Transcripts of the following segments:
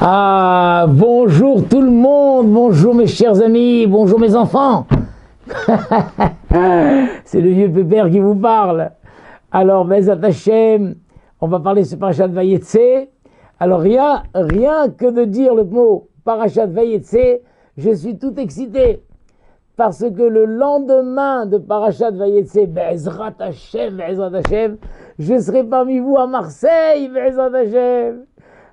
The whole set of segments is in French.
Ah, bonjour tout le monde, bonjour mes chers amis, bonjour mes enfants. C'est le vieux pépère qui vous parle. Alors, Bezat Hashem, on va parler de ce parachat Vayetse. Alors, rien que de dire le mot parachat Vayetse, je suis tout excité. Parce que le lendemain de parachat Vayetse, Bezrat Hashem, je serai parmi vous à Marseille, Bezrat Hashem.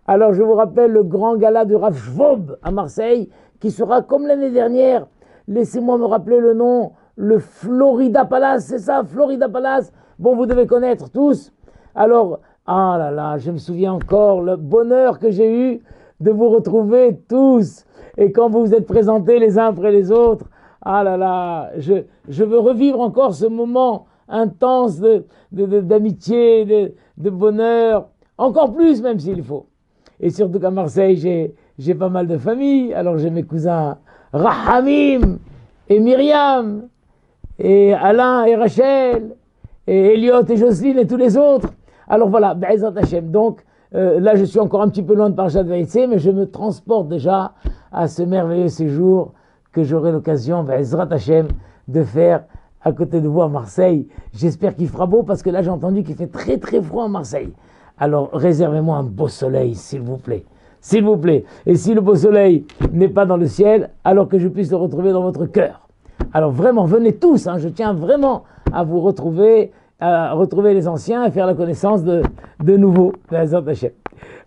Alors je vous rappelle le grand gala du Rav Shvob à Marseille, qui sera comme l'année dernière, laissez-moi me rappeler le nom, le Florida Palace, c'est ça, Florida Palace. Bon, vous devez connaître tous. Alors, ah là là, je me souviens encore le bonheur que j'ai eu de vous retrouver tous. Et quand vous vous êtes présentés les uns après les autres, ah là là, je veux revivre encore ce moment intense d'amitié, de bonheur, encore plus même s'il faut. Et surtout qu'à Marseille, j'ai pas mal de famille. Alors j'ai mes cousins Rahamim et Myriam, et Alain et Rachel, et Elliot et Jocelyne et tous les autres. Alors voilà, Be'ezrat Hashem. Donc là, je suis encore un petit peu loin de Parashat Vayetse, mais je me transporte déjà à ce merveilleux séjour que j'aurai l'occasion, Be'ezrat Hashem, de faire à côté de vous à Marseille. J'espère qu'il fera beau, parce que là, j'ai entendu qu'il fait très très froid à Marseille. Alors, réservez-moi un beau soleil, s'il vous plaît. S'il vous plaît. Et si le beau soleil n'est pas dans le ciel, alors que je puisse le retrouver dans votre cœur. Alors vraiment, venez tous, je tiens vraiment à vous retrouver, à retrouver les anciens et faire la connaissance de nouveaux.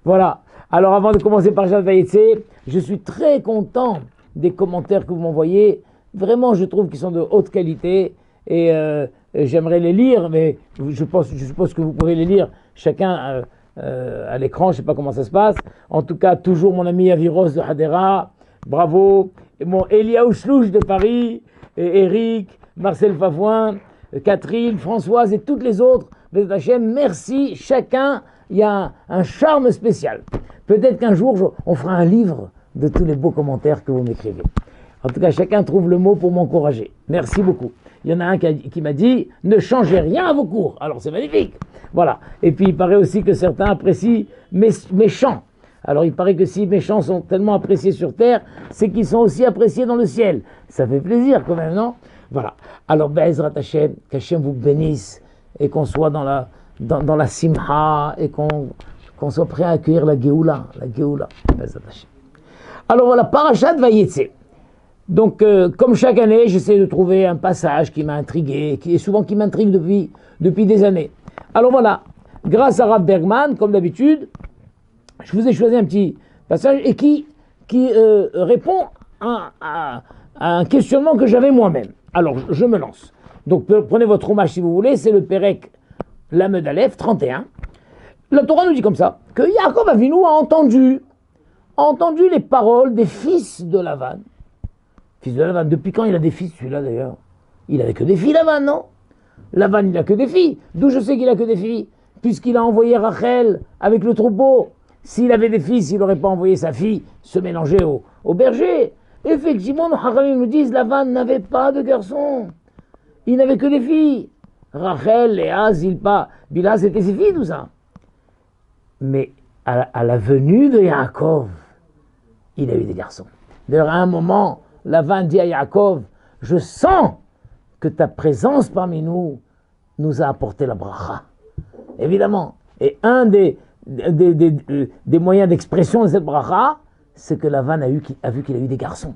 Voilà. Alors, avant de commencer par Parashat Vayetse, je suis très content des commentaires que vous m'envoyez. Vraiment, je trouve qu'ils sont de haute qualité et j'aimerais les lire, mais je suppose que vous pourrez les lire chacun à l'écran, je ne sais pas comment ça se passe. En tout cas, toujours mon ami Aviros de Hadera, bravo. Et mon Eliaou Shlouch de Paris, et Eric, Marcel Favoin, Catherine, Françoise et toutes les autres. Merci, chacun, il y a un charme spécial. Peut-être qu'un jour, on fera un livre de tous les beaux commentaires que vous m'écrivez. En tout cas, chacun trouve le mot pour m'encourager. Merci beaucoup. Il y en a un qui m'a dit « Ne changez rien à vos cours ». Alors c'est magnifique. Voilà. Et puis il paraît aussi que certains apprécient mes chants. Alors il paraît que si mes chants sont tellement appréciés sur terre, c'est qu'ils sont aussi appréciés dans le ciel. Ça fait plaisir quand même, non? Voilà. Alors Be'ezrat Hashem, qu'Hashem vous bénisse et qu'on soit dans la simha et qu'on soit prêt à accueillir la Géoula. Be'ezrat Hashem. Alors voilà, Parashat Vayetse. Donc, comme chaque année, j'essaie de trouver un passage qui m'a intrigué, qui m'intrigue depuis des années. Alors voilà, grâce à Rav Bergman, comme d'habitude, je vous ai choisi un petit passage et qui répond à un questionnement que j'avais moi-même. Alors, je me lance. Donc, prenez votre hommage si vous voulez, c'est le Pérec Lamed Aleph 31. La Torah nous dit comme ça, que Yaakov Avinu a entendu les paroles des fils de Lavan. Fils de Lavan, depuis quand il a des fils celui-là d'ailleurs? Il avait que des filles Lavan, non? Lavan il a que des filles. D'où je sais qu'il a que des filles? Puisqu'il a envoyé Rachel avec le troupeau. S'il avait des fils, il n'aurait pas envoyé sa fille se mélanger au berger. Effectivement, nos Haramim nous disent Lavan n'avait pas de garçons. Il n'avait que des filles. Rachel, Léa, Zilpa, Bila, c'était ses filles tout ça. Mais à la venue de Yaakov, il a eu des garçons. D'ailleurs, à un moment, Lavan dit à Yaakov, je sens que ta présence parmi nous a apporté la bracha. Évidemment. Et un des moyens d'expression de cette bracha, c'est que Lavan a vu qu'il a eu des garçons.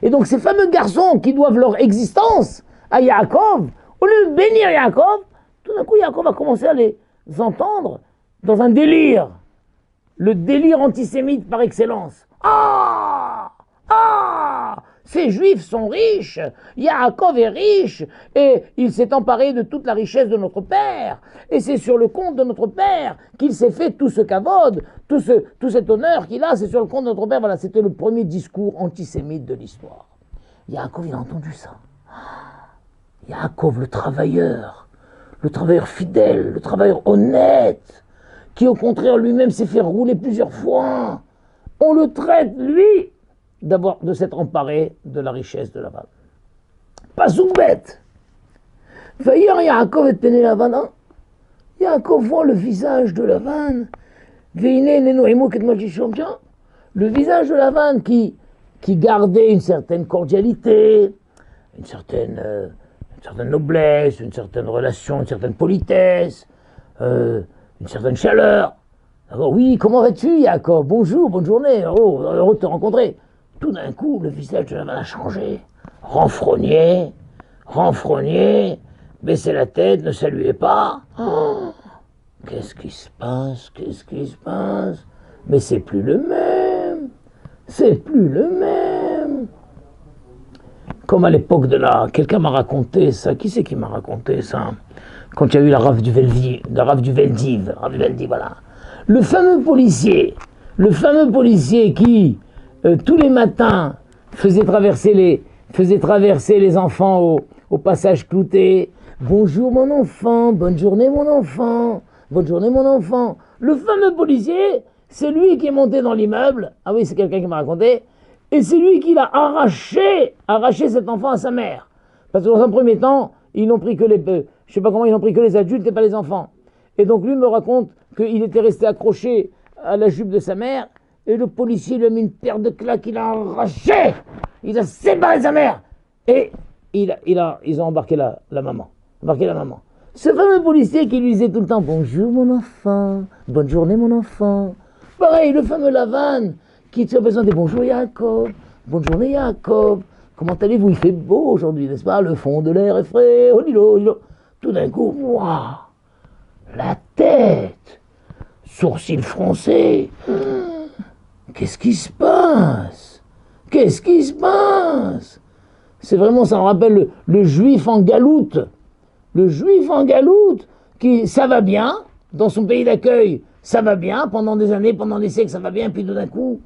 Et donc ces fameux garçons qui doivent leur existence à Yaakov, au lieu de bénir Yaakov, tout d'un coup Yaakov a commencé à les entendre dans un délire. Le délire antisémite par excellence. Ces Juifs sont riches, Yaakov est riche, et il s'est emparé de toute la richesse de notre Père, et c'est sur le compte de notre Père qu'il s'est fait tout ce kavod, tout cet honneur qu'il a, c'est sur le compte de notre Père. Voilà, c'était le premier discours antisémite de l'histoire. Yaakov, il a entendu ça. Yaakov, le travailleur fidèle, le travailleur honnête, qui au contraire lui-même s'est fait rouler plusieurs fois, on le traite, lui, d'abord de s'être emparé de la richesse de Lavan. Pas bête. Vailleur Yaakov et Péné Lavan. Yaakov voit le visage de Lavan. Veine nenu imo ket malchishom. Le visage de Lavan qui gardait une certaine cordialité, une certaine noblesse, une certaine relation, une certaine politesse, une certaine chaleur. Alors, oui, comment vas-tu, Jacob? Bonjour, bonne journée, oh, heureux de te rencontrer. Tout d'un coup, le visage de Lavan a changé. Renfrogné, baissait la tête, ne saluait pas. Oh, qu'est-ce qui se passe? Qu'est-ce qui se passe? Mais c'est plus le même. C'est plus le même. Comme à l'époque de la... Quelqu'un m'a raconté ça. Qui c'est qui m'a raconté ça? Quand il y a eu la rave du Veldiv, voilà. Le fameux policier qui, tous les matins, faisait traverser les enfants au passage clouté. Bonjour mon enfant, bonne journée mon enfant, bonne journée mon enfant. Le fameux policier, c'est lui qui est monté dans l'immeuble. Ah oui, c'est quelqu'un qui m'a raconté. Et c'est lui qui l'a arraché cet enfant à sa mère. Parce que dans un premier temps, ils n'ont pris que les adultes et pas les enfants. Et donc lui me raconte qu'il était resté accroché à la jupe de sa mère, et le policier lui a mis une paire de claques, il a arraché, il a séparé sa mère, et ils ont embarqué la maman. Ce fameux policier qui lui disait tout le temps « Bonjour mon enfant, bonne journée mon enfant ». Pareil, le fameux Lavan qui se présentait « Bonjour Jacob, bonne journée Jacob, comment allez-vous? Il fait beau aujourd'hui, n'est-ce pas? Le fond de l'air est frais, oh lilo, lilo ». Tout d'un coup, waouh, la tête, sourcils froncés. Qu'est-ce qui se passe? Qu'est-ce qui se passe? C'est vraiment, ça me rappelle le juif en galoute. Le juif en galoute, qui, ça va bien, dans son pays d'accueil, ça va bien, pendant des années, pendant des siècles, ça va bien, puis tout d'un coup,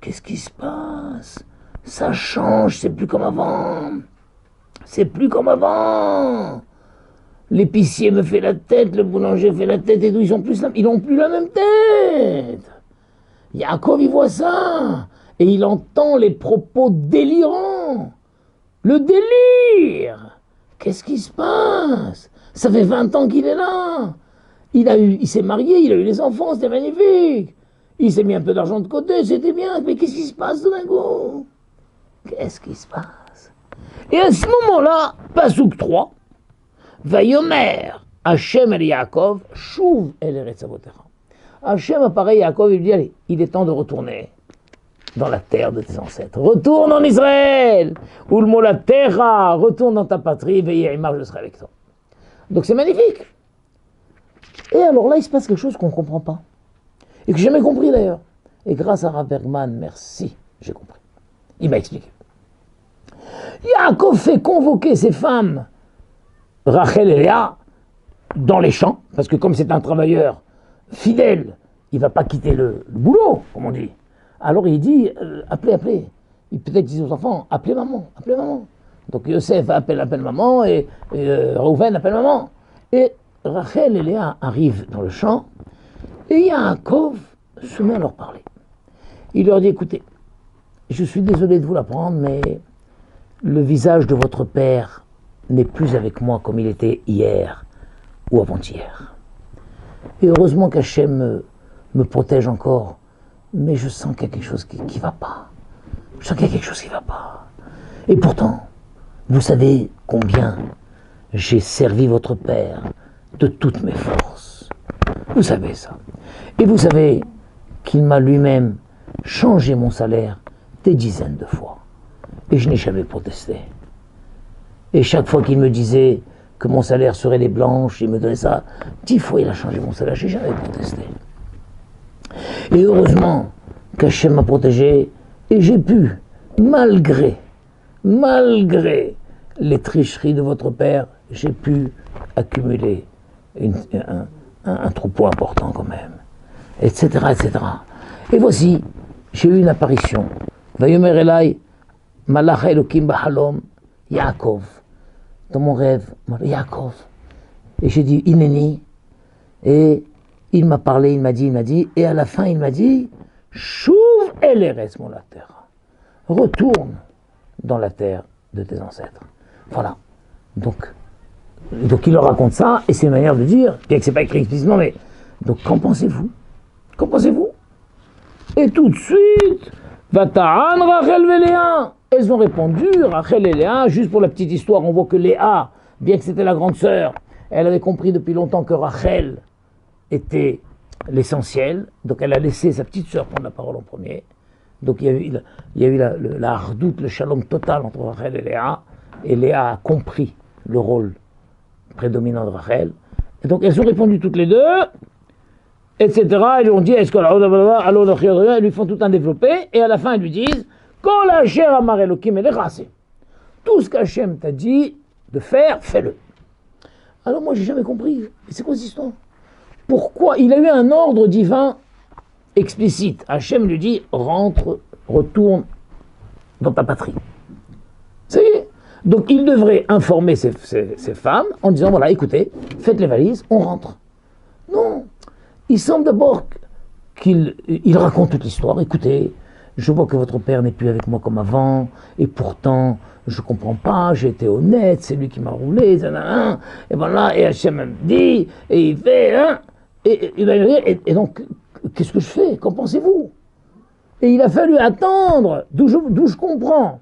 qu'est-ce qui se passe? Ça change, c'est plus comme avant. C'est plus comme avant. L'épicier me fait la tête, le boulanger fait la tête et tout, ils n'ont plus la même tête. Yaakov, il voit ça, et il entend les propos délirants. Le délire. Qu'est-ce qui se passe? Ça fait 20 ans qu'il est là. Il s'est marié, il a eu les enfants, c'était magnifique. Il s'est mis un peu d'argent de côté, c'était bien. Mais qu'est-ce qui se passe tout d'un coup? Qu'est-ce qui se passe? Et à ce moment-là, Pasuk 3, Vayomer Hachem el Yaakov, Shuv el Eretz Avotecha. Hachem apparaît à Yaakov et lui dit, allez, il est temps de retourner dans la terre de tes ancêtres. Retourne en Israël, ou le mot la terre, retourne dans ta patrie, veille Imar, je serai avec toi. Donc c'est magnifique. Et alors là, il se passe quelque chose qu'on ne comprend pas. Et que j'ai jamais compris d'ailleurs. Et grâce à Rav Bergman, merci, j'ai compris. Il m'a expliqué. Yaakov fait convoquer ses femmes, Rachel et Léa, dans les champs, parce que comme c'est un travailleur fidèle, il ne va pas quitter le boulot, comme on dit. Alors il dit, appelez. Il peut-être dit aux enfants, appelez maman. Donc Yosef appelle maman, et Reuven appelle maman. Et Rachel et Léa arrivent dans le champ, et Yaakov se met à leur parler. Il leur dit, écoutez, je suis désolé de vous l'apprendre, mais le visage de votre père n'est plus avec moi comme il était hier ou avant-hier. Et heureusement qu'Hachem me protège encore, mais je sens qu'il y a quelque chose qui ne va pas. Je sens qu'il y a quelque chose qui ne va pas. Et pourtant, vous savez combien j'ai servi votre père de toutes mes forces. Vous savez ça. Et vous savez qu'il m'a lui-même changé mon salaire des dizaines de fois. Et je n'ai jamais protesté. Et chaque fois qu'il me disait que mon salaire serait les blanches, il me donnait ça, 10 fois il a changé mon salaire, je n'ai jamais protesté. Et heureusement qu'Hachem m'a protégé, et j'ai pu, malgré les tricheries de votre père, j'ai pu accumuler un troupeau important quand même, etc., etc. Et voici, j'ai eu une apparition. Vayomer Elai, Malach Elokim Bahalom, Yaakov. Dans mon rêve, Yaakov. Et j'ai dit, Ineni. Et il m'a parlé, il m'a dit, et à la fin il m'a dit, Shuv el Eretz mon la terre. Retourne dans la terre de tes ancêtres. Voilà. Donc il leur raconte ça, et c'est une manière de dire, bien que ce n'est pas écrit explicitement, mais donc qu'en pensez-vous? Qu'en pensez-vous? Et tout de suite, Vata'an Rachel et Léa. Elles ont répondu, Rachel et Léa, juste pour la petite histoire, on voit que Léa, bien que c'était la grande sœur, elle avait compris depuis longtemps que Rachel était l'essentiel, donc elle a laissé sa petite sœur prendre la parole en premier. Donc il y a eu la hardoute, le shalom total entre Rachel et Léa a compris le rôle prédominant de Rachel. Et donc elles ont répondu toutes les deux, etc. Elles lui ont dit, est-ce que elles lui font tout un développé, et à la fin elles lui disent, quand la chair amar Elokim elle est rassée. Tout ce qu'Hachem t'a dit de faire, fais-le. Alors moi j'ai jamais compris, c'est quoi cette histoire? Pourquoi? Il a eu un ordre divin explicite. Hachem lui dit, rentre, retourne dans ta patrie. Ça y est. Donc il devrait informer ces femmes en disant, voilà, écoutez, faites les valises, on rentre. Non, il semble d'abord qu'il raconte toute l'histoire. Écoutez, je vois que votre père n'est plus avec moi comme avant, et pourtant, je ne comprends pas, j'ai été honnête, c'est lui qui m'a roulé, et voilà, et Hachem me dit, et il fait, hein, et donc, qu'est-ce que je fais? Qu'en pensez-vous? Et il a fallu attendre, d'où je comprends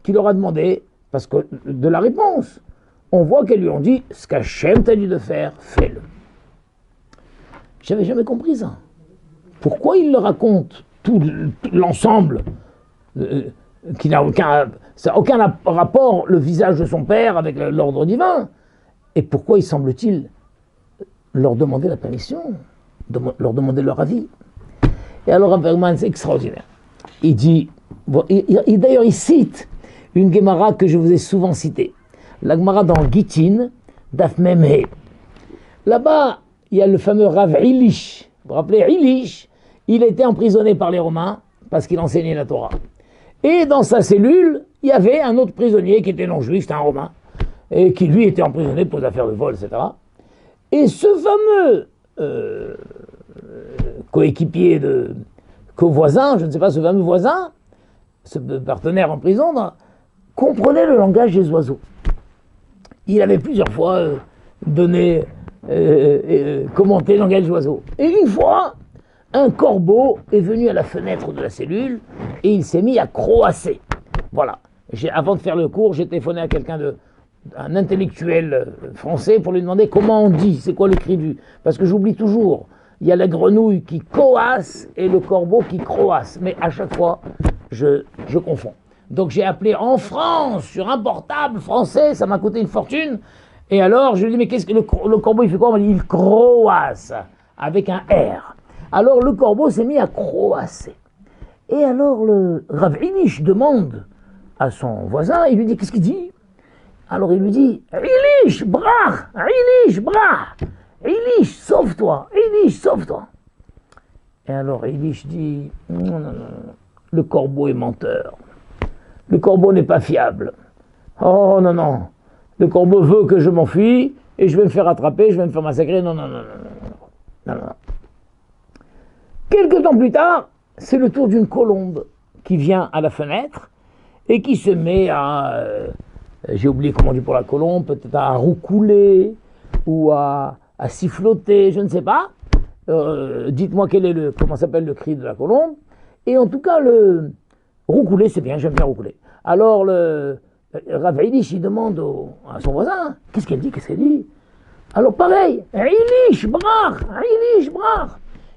qu'il leur a demandé, parce que de la réponse, on voit qu'elles lui ont dit, ce qu'Hachem t'a dit de faire, fais-le. J'avais jamais compris ça. Pourquoi il leur raconte tout l'ensemble qui n'a aucun rapport, le visage de son père avec l'ordre divin? Et pourquoi il semble-t-il leur demander la permission, leur demander leur avis? Et alors Bergman, c'est extraordinaire. Il dit, d'ailleurs il cite une Gemara que je vous ai souvent citée, la Gemara dans Gittin, Daf Mem He. Là-bas, il y a le fameux Rav Ilish. Vous vous rappelez, Ilish, il était emprisonné par les Romains parce qu'il enseignait la Torah. Et dans sa cellule, il y avait un autre prisonnier qui était non-juif, c'était un Romain, et qui lui était emprisonné pour des affaires de vol, etc. Et ce fameux coéquipier co-voisin, je ne sais pas, ce fameux voisin, ce partenaire en prison, comprenait le langage des oiseaux. Il avait plusieurs fois donné, commenté le langage des oiseaux. Et une fois, un corbeau est venu à la fenêtre de la cellule et il s'est mis à croasser. Voilà. Avant de faire le cours, j'ai téléphoné à un intellectuel français pour lui demander comment on dit, c'est quoi le cri du... Parce que j'oublie toujours, il y a la grenouille qui coasse et le corbeau qui croasse. Mais à chaque fois, je confonds. Donc j'ai appelé en France, sur un portable français, ça m'a coûté une fortune. Et alors je lui ai dit, mais qu'est-ce que le corbeau il fait quoi? On m'a dit, il croasse, avec un R. Alors le corbeau s'est mis à croasser. Et alors le Rav Ilish demande à son voisin, il lui dit, qu'est-ce qu'il dit? Alors il lui dit, Ilish, brach, Ilish, brach, Ilish, sauve-toi, Ilish, sauve-toi. Et alors Ilish dit, non, le corbeau est menteur. Le corbeau n'est pas fiable. Oh non, non. Le corbeau veut que je m'enfuis et je vais me faire attraper, je vais me faire massacrer. Non, non, non, non, non, non, non. Quelque temps plus tard, c'est le tour d'une colombe qui vient à la fenêtre et qui se met à... j'ai oublié comment on dit pour la colombe, peut-être à roucouler ou à siffloter, je ne sais pas. Dites-moi comment s'appelle le cri de la colombe. Et en tout cas, le roucouler, c'est bien, j'aime bien roucouler. Alors, Rav Ilish, il demande à son voisin, qu'est-ce qu'elle dit, qu'est-ce qu'elle dit? Alors pareil, Ilish, brach, Ilish, brach,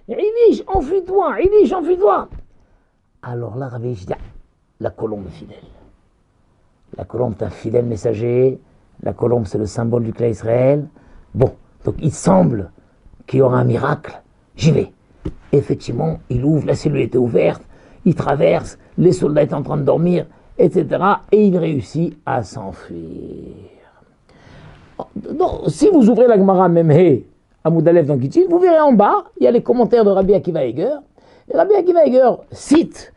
Ilish, enfuis-toi, Ilish, enfuis-toi. Alors là, Rav Ilish dit, la colombe est fidèle. La colombe est un fidèle messager, la colombe c'est le symbole du clan Israël. Bon, donc il semble qu'il y aura un miracle, j'y vais. Effectivement, il ouvre, la cellule était ouverte, il traverse, les soldats étaient en train de dormir, etc. Et il réussit à s'enfuir. Donc, si vous ouvrez la Gemara Memhe à Moudalef dans Gittin, vous verrez en bas, il y a les commentaires de Rabbi Akiva Eiger. Et Rabbi Akiva Eiger cite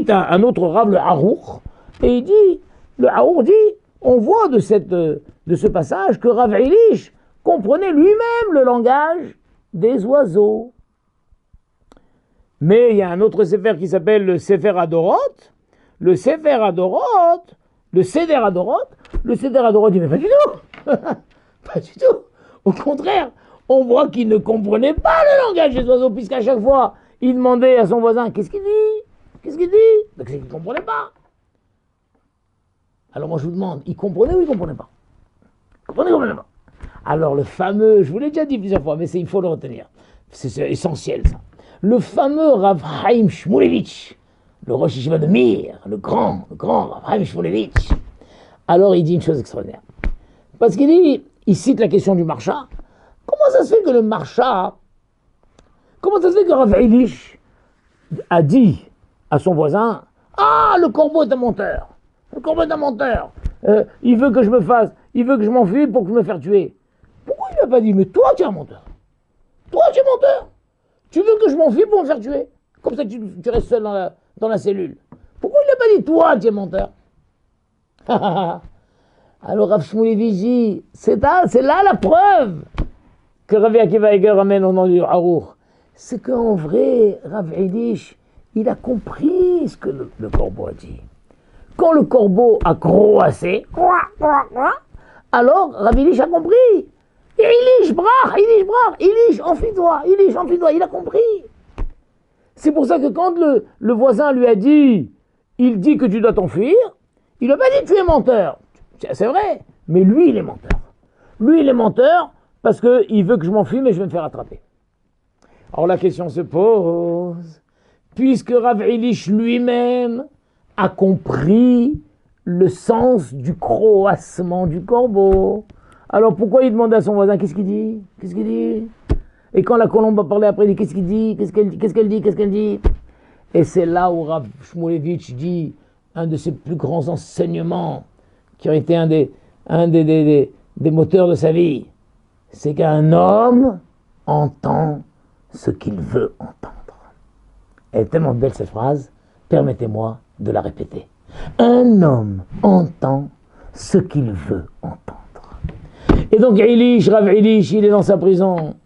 un autre Rav, le Harour, et il dit, le Harour dit, on voit de ce passage que Rav Ilish comprenait lui-même le langage des oiseaux. Mais il y a un autre Sefer qui s'appelle le Sefer Adorot. Le Sefer Adorot, le Seder Adorot, dit, mais pas du tout. Pas du tout. Au contraire, on voit qu'il ne comprenait pas le langage des oiseaux, puisqu'à chaque fois, il demandait à son voisin, qu'est-ce qu'il dit? Qu'est-ce qu'il dit? Donc c'est qu'il ne comprenait pas. Alors moi je vous demande, il comprenait ou il ne comprenait pas? Il comprenait pas. Alors le fameux, je vous l'ai déjà dit plusieurs fois, mais il faut le retenir. C'est essentiel ça. Le fameux Rav Chaim Shmulevitch, le Rosh Yeshiva de Mir, le grand Rav Chaim Shmulevitch. Alors il dit une chose extraordinaire. Parce qu'il dit, il cite la question du marcha. Comment ça se fait que le marcha, comment ça se fait que Rav Elish a dit à son voisin, ah, le corbeau est un menteur. Le corbeau est un menteur. Il veut que je me fasse, il veut que je m'enfuis pour que je me fasse tuer. Pourquoi il lui a pas dit, mais toi tu es un menteur. Toi tu es menteur. Tu veux que je m'enfuis pour me faire tuer. Comme ça tu restes seul dans la cellule. Pourquoi il n'a pas dit, toi tu es menteur. Alors Rav Shmulevitch dit, c'est là la preuve que Rabbi Akiva Eiger ramène au nom du Harour. C'est qu'en vrai, Rav Elish, il a compris ce que le corbeau a dit. Quand le corbeau a croassé, alors Rav Elish a compris. Elish, enfuis-toi, il a compris. C'est pour ça que quand le voisin lui a dit, il dit que tu dois t'enfuir, il n'a pas dit tu es menteur. C'est vrai, mais lui il est menteur. Lui il est menteur parce qu'il veut que je m'enfuis mais je vais me faire attraper. Alors la question se pose, puisque Rav Elish lui-même a compris le sens du croassement du corbeau, alors pourquoi il demande à son voisin, qu'est-ce qu'il dit? Qu'est-ce qu'il dit? Et quand la colombe a parlé après, il dit, qu'est-ce qu'il dit? Qu'est-ce qu'elle dit? Et c'est là où Rav Shmulevitch dit un de ses plus grands enseignements, qui ont été un des moteurs de sa vie, c'est qu'un homme entend ce qu'il veut entendre. Elle est tellement belle cette phrase, permettez-moi de la répéter. Un homme entend ce qu'il veut entendre. Et donc Rav Elish, il est dans sa prison.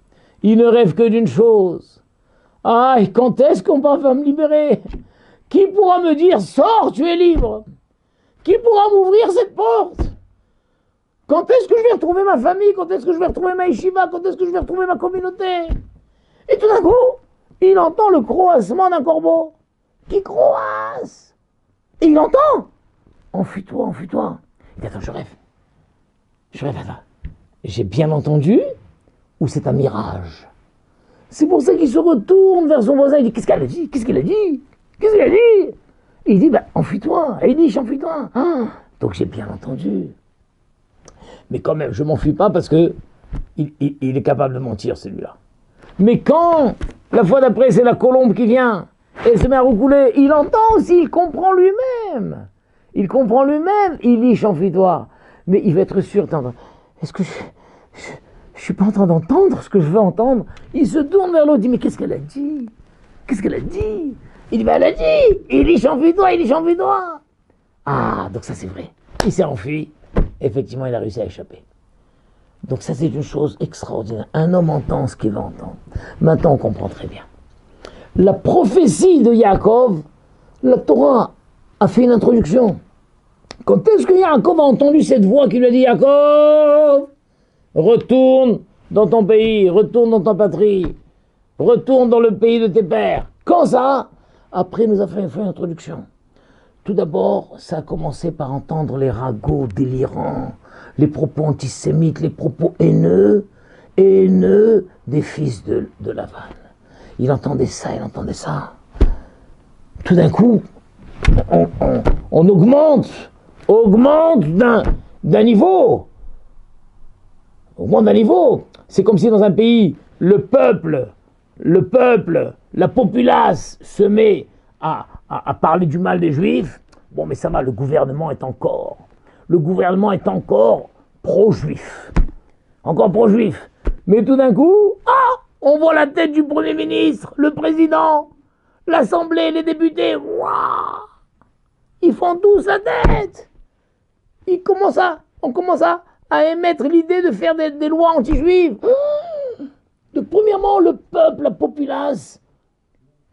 Il ne rêve que d'une chose. Ah, et quand est-ce qu'on va me libérer? Qui pourra me dire, sors, tu es libre? Qui pourra m'ouvrir cette porte? Quand est-ce que je vais retrouver ma famille? Quand est-ce que je vais retrouver ma yeshiva? Quand est-ce que je vais retrouver ma communauté? Et tout d'un coup, il entend le croassement d'un corbeau qui croasse. Et il entend. Enfuis-toi, enfuis-toi. Il dit, attends, je rêve. Attends. J'ai bien entendu ou c'est un mirage? C'est pour ça qu'il se retourne vers son voisin. Il dit, qu'est-ce qu'elle a dit? Qu'est-ce qu'il a dit? Qu'est-ce qu'il a dit? Et il dit, enfuis-toi. Et il dit, enfuis-toi. Ah, donc j'ai bien entendu. Mais quand même, je ne m'enfuis pas parce que il est capable de mentir, celui-là. Mais quand, la fois d'après, c'est la colombe qui vient et se met à roucouler, il entend aussi, il comprend lui-même. Il comprend lui-même. Il dit, enfuis-toi. Mais il va être sûr d'entendre. Est-ce que je suis pas en train d'entendre ce que je veux entendre? Il se tourne vers l'autre, il dit, mais qu'est-ce qu'elle a dit? Qu'est-ce qu'elle a dit? Il dit, elle a dit, il dit, enfuis-toi. Ah, donc ça c'est vrai. Il s'est enfui. Effectivement, il a réussi à échapper. Donc ça c'est une chose extraordinaire. Un homme entend ce qu'il va entendre. Maintenant, on comprend très bien. La prophétie de Yaakov, la Torah a fait une introduction. Quand est-ce que Yaakov a entendu cette voix qui lui a dit, Yaakov, retourne dans ton pays, retourne dans ta patrie, retourne dans le pays de tes pères. Quand ça? Après, il nous a fait une introduction. Tout d'abord, ça a commencé par entendre les ragots délirants, les propos antisémites, les propos haineux des fils de Lavan. Il entendait ça. Tout d'un coup, on augmente d'un niveau. Augmente d'un niveau. C'est comme si dans un pays, le peuple, la populace se met à parler du mal des Juifs. Bon, mais ça va, le gouvernement est encore pro-juif. Encore pro-juif. Mais tout d'un coup, on voit la tête du Premier ministre, le président, l'Assemblée, les députés. Waouh, ils font tous la tête. On commence à émettre l'idée de faire des lois anti-juives. Premièrement, le peuple, la populace,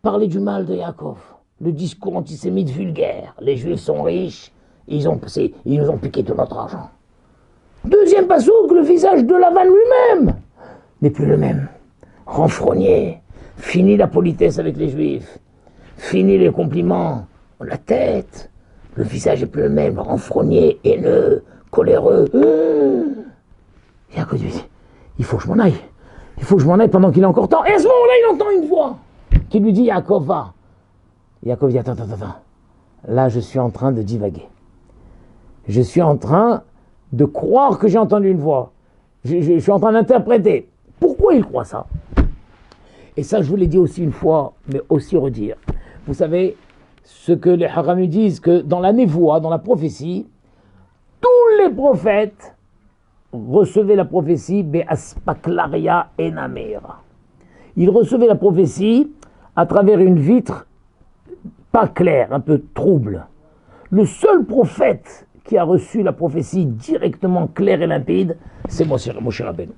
parlait du mal de Yaakov. Le discours antisémite vulgaire. Les Juifs sont riches, ils nous ont piqué tout notre argent. Deuxième passouk, le visage de Lavan lui-même n'est plus le même. Renfrogné, Fini la politesse avec les juifs. Fini les compliments. La tête. Le visage est plus le même. Renfrogné, haineux, coléreux. Yaakov dit, il faut que je m'en aille. Il faut que je m'en aille pendant qu'il est encore temps. Et à ce moment-là, il entend une voix qui lui dit, Yaakov, va. Yaakov dit, attends. Là, je suis en train de divaguer. Je suis en train de croire que j'ai entendu une voix. Je suis en train d'interpréter. Pourquoi il croit ça? Et ça, je vous l'ai dit aussi une fois, mais aussi redire. Vous savez, ce que les Haramim disent, que dans la névoie, dans la prophétie, tous les prophètes recevaient la prophétie Be'aspaklaria enamera. Ils recevaient la prophétie à travers une vitre pas claire, un peu trouble. Le seul prophète qui a reçu la prophétie directement claire et limpide, c'est Moshe Rabbeinu.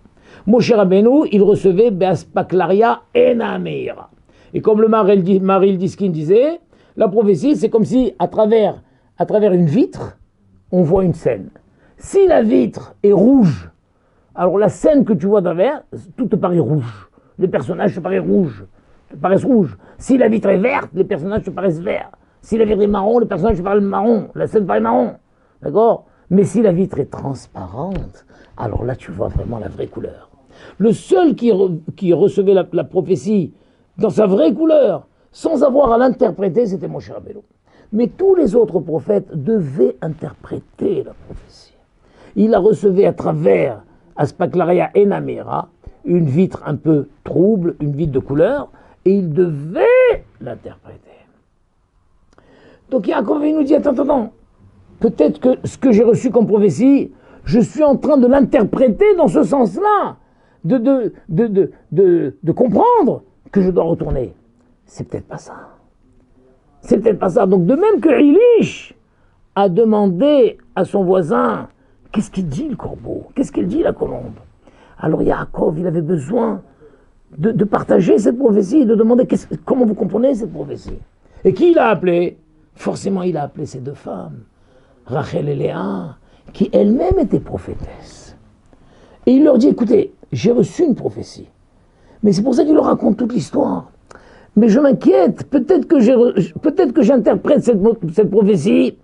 Moshe Rabbeinu, il recevait Be'aspaklaria enamera. Et comme le Maril Diskin disait, la prophétie, c'est comme si, à travers une vitre, on voit une scène. Si la vitre est rouge, alors la scène que tu vois d'avers, tout te paraît rouge. Les personnages te paraissent rouges. Si la vitre est verte, les personnages te paraissent verts. Si la vitre est marron, les personnages te paraissent marron. La scène paraît marron. D'accord? Mais si la vitre est transparente, alors là, tu vois vraiment la vraie couleur. Le seul qui recevait la prophétie dans sa vraie couleur, sans avoir à l'interpréter, c'était Moshe Rabbeinu. Mais tous les autres prophètes devaient interpréter la prophétie. Il la recevait à travers Aspaklaria enamera, une vitre un peu trouble, une vitre de couleur, et il devait l'interpréter. Donc Yaakov nous dit, attends, peut-être que ce que j'ai reçu comme prophétie, je suis en train de l'interpréter dans ce sens-là, de comprendre que je dois retourner. C'est peut-être pas ça. C'est peut-être pas ça. Donc de même que Ilish a demandé à son voisin, qu'est-ce qu'il dit le corbeau? Qu'est-ce qu'il dit la colombe? Alors Yaakov, il avait besoin de partager cette prophétie, de demander comment vous comprenez cette prophétie. Et qui il a appelé? Forcément, il a appelé ces deux femmes, Rachel et Léa, qui elles-mêmes étaient prophétesses. Et il leur dit, écoutez, j'ai reçu une prophétie. Mais c'est pour ça qu'il leur raconte toute l'histoire. Mais je m'inquiète, peut-être que j'interprète cette prophétie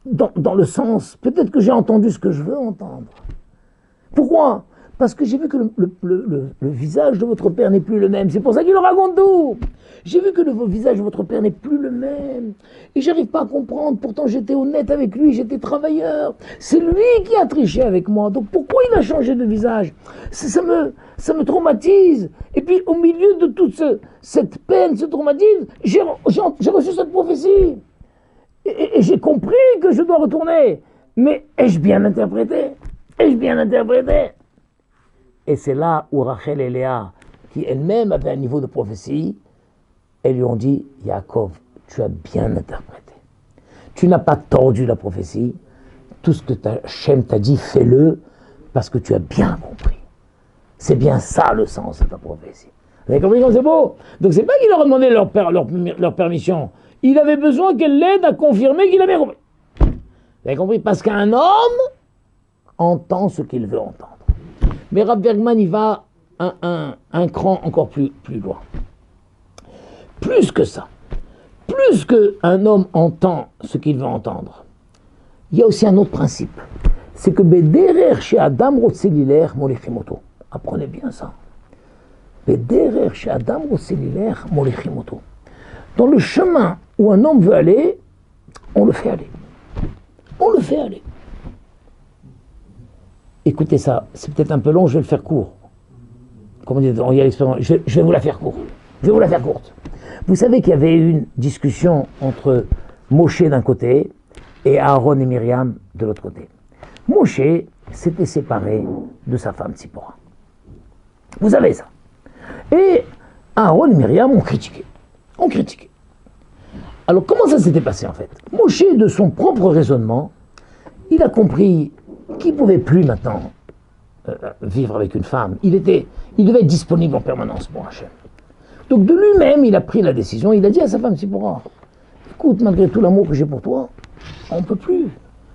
dans le sens, peut-être que j'ai entendu ce que je veux entendre. Pourquoi? Parce que j'ai vu que le visage de votre père n'est plus le même. C'est pour ça qu'il leur raconte tout. J'ai vu que le visage de votre père n'est plus le même. Et j'arrive pas à comprendre. Pourtant, j'étais honnête avec lui, j'étais travailleur. C'est lui qui a triché avec moi. Donc pourquoi il a changé de visage? Ça me traumatise. Et puis, au milieu de toute cette peine, ce traumatisme, j'ai reçu cette prophétie. Et j'ai compris que je dois retourner. Mais ai-je bien interprété? Et c'est là où Rachel et Léa, qui elles-mêmes avaient un niveau de prophétie, elles lui ont dit, Yaakov, tu as bien interprété. Tu n'as pas tordu la prophétie. Tout ce que Hachem t'a dit, fais-le, parce que tu as bien compris. C'est bien ça le sens de ta prophétie. Vous avez compris comme c'est beau? Donc c'est pas qu'il leur a demandé leur permission. Il avait besoin qu'elle l'aide à confirmer qu'il avait compris. Vous avez compris? Parce qu'un homme entend ce qu'il veut entendre. Mais Rav Bergman, il va un cran encore plus loin. Plus que ça, plus qu'un homme entend ce qu'il veut entendre, il y a aussi un autre principe. C'est que Bederer chez Adam Rotseliler Molechimoto. Apprenez bien ça. Bederer chez Adam Rotseliler Molechimoto. Dans le chemin où un homme veut aller, on le fait aller. Écoutez ça, c'est peut-être un peu long, je vais le faire court. Comment dire, il y a l'expérience. Je vais vous la faire courte. Vous savez qu'il y avait eu une discussion entre Moshe d'un côté et Aaron et Myriam de l'autre côté. Moshe s'était séparé de sa femme Tzipora. Vous savez ça. Et Aaron et Myriam ont critiqué. Alors comment ça s'était passé en fait? Moshe, de son propre raisonnement, il a compris qu'il ne pouvait plus maintenant vivre avec une femme. Il devait être disponible en permanence pour Hachem. Donc de lui-même, il a pris la décision, il a dit à sa femme Tzipora, écoute, malgré tout l'amour que j'ai pour toi, on ne peut plus.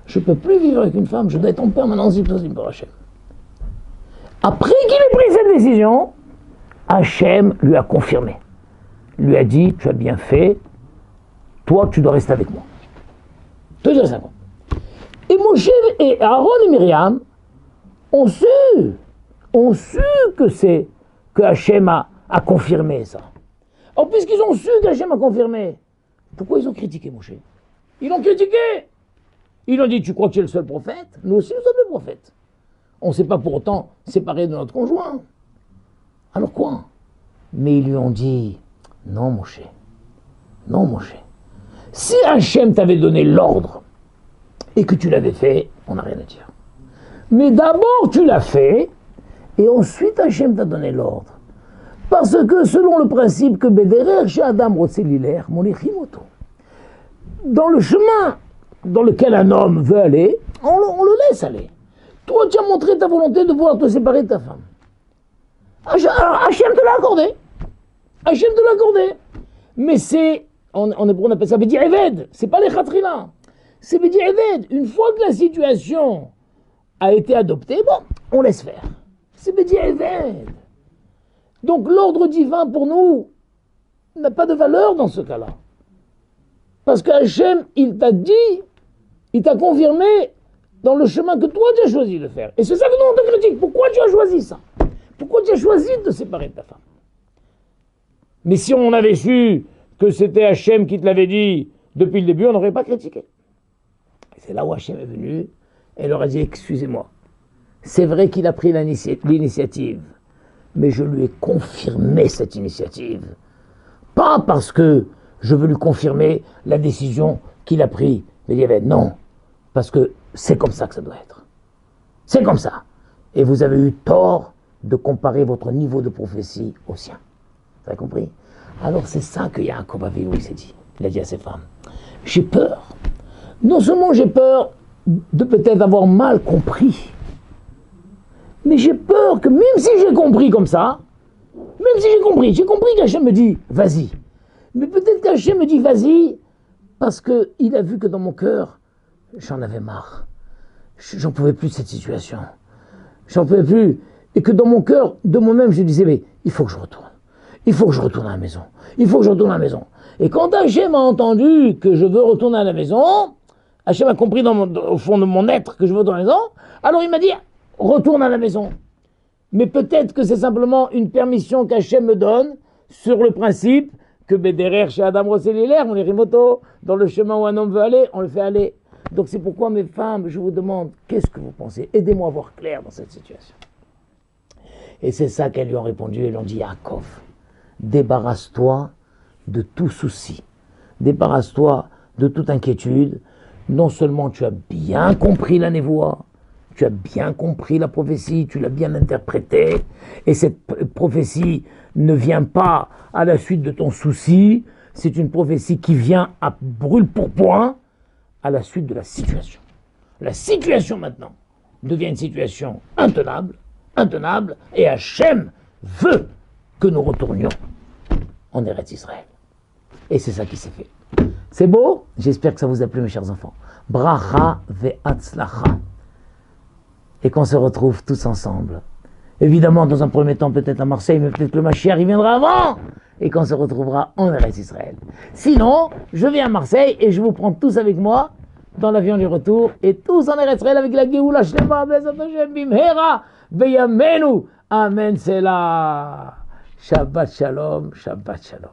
Je ne peux plus vivre avec une femme, je dois être en permanence disponible pour Hachem. Après qu'il ait pris cette décision, Hachem lui a confirmé. lui a dit, tu as bien fait, toi tu dois rester avec moi. Tu dois rester avec moi. Et Moshe et Aaron et Myriam ont su que Hachem a confirmé ça. Alors puisqu'ils ont su qu'Hachem a confirmé, pourquoi ils ont critiqué Moshe? Ils l'ont critiqué. Ils ont dit, tu crois que tu es le seul prophète? Nous aussi nous sommes les prophètes. On ne s'est pas pour autant séparés de notre conjoint. Alors quoi? Mais ils lui ont dit, non Moshe, non Moshe. Si Hachem t'avait donné l'ordre et que tu l'avais fait, on n'a rien à dire. Mais d'abord tu l'as fait et ensuite Hachem t'a donné l'ordre. Parce que selon le principe que Bederer chez Adam Rotseliler, Monichimoto, dans le chemin dans lequel un homme veut aller, on le laisse aller. Toi, tu as montré ta volonté de vouloir te séparer de ta femme. Alors, Hachem te l'a accordé. Hachem te l'a accordé. Mais c'est, on appelle ça Bedi Eved. C'est pas les Khatrila. C'est Bedi Eved. Une fois que la situation a été adoptée, bon, on laisse faire. C'est Bedi Eved. Donc l'ordre divin pour nous n'a pas de valeur dans ce cas-là. Parce que Hachem, il t'a dit, il t'a confirmé dans le chemin que toi tu as choisi de faire. Et c'est ça que nous on te critique. Pourquoi tu as choisi ça? Pourquoi tu as choisi de te séparer de ta femme? Mais si on avait su que c'était Hachem qui te l'avait dit depuis le début, on n'aurait pas critiqué. Et c'est là où Hachem est venu et leur a dit, excusez-moi, c'est vrai qu'il a pris l'initiative, mais je lui ai confirmé cette initiative. Pas parce que je veux lui confirmer la décision qu'il a prise. Mais il y avait non, parce que c'est comme ça que ça doit être. C'est comme ça. Et vous avez eu tort de comparer votre niveau de prophétie au sien. Vous avez compris? Alors c'est ça que Yaakov Avinu il s'est dit. Il a dit à ses femmes, j'ai peur. Non seulement j'ai peur de peut-être avoir mal compris, mais j'ai peur que même si j'ai compris comme ça, même si j'ai compris qu'Hachem me dit, vas-y. Mais peut-être qu'Hachem me dit, vas-y, parce qu'il a vu que dans mon cœur, j'en avais marre. J'en pouvais plus de cette situation. J'en pouvais plus. Et que dans mon cœur, de moi-même, je disais, mais il faut que je retourne. Il faut que je retourne à la maison. Il faut que je retourne à la maison. Et quand Hachem a entendu que je veux retourner à la maison, Hachem a compris au fond de mon être que je veux retourner à la maison, alors il m'a dit, retourne à la maison. Mais peut-être que c'est simplement une permission qu'Hachem me donne sur le principe que Bederer chez Adam Rosselier, on est rimoto, dans le chemin où un homme veut aller, on le fait aller. Donc c'est pourquoi mes femmes, je vous demande, qu'est-ce que vous pensez? Aidez-moi à voir clair dans cette situation. Et c'est ça qu'elles lui ont répondu, elles lui ont dit, Yaakov, débarrasse-toi de tout souci, débarrasse-toi de toute inquiétude. Non seulement tu as bien compris la névoie, tu as bien compris la prophétie, tu l'as bien interprétée, et cette prophétie ne vient pas à la suite de ton souci, c'est une prophétie qui vient à brûle-pourpoint à la suite de la situation. La situation maintenant devient une situation intenable, et Hachem veut que nous retournions en Eretz Israël. Et c'est ça qui s'est fait. C'est beau? J'espère que ça vous a plu, mes chers enfants. Bracha ve'atzlacha. Et qu'on se retrouve tous ensemble. Évidemment, dans un premier temps, peut-être à Marseille, mais peut-être que le Mashiach, il viendra avant. Et qu'on se retrouvera en Eretz Israël. Sinon, je viens à Marseille et je vous prends tous avec moi dans l'avion du retour et tous en Eretz Israël avec la Géoula Shlema, Bezat Hashem, Bimhera, Beyamenu. Amen, c'est là. Shabbat Shalom, Shabbat Shalom.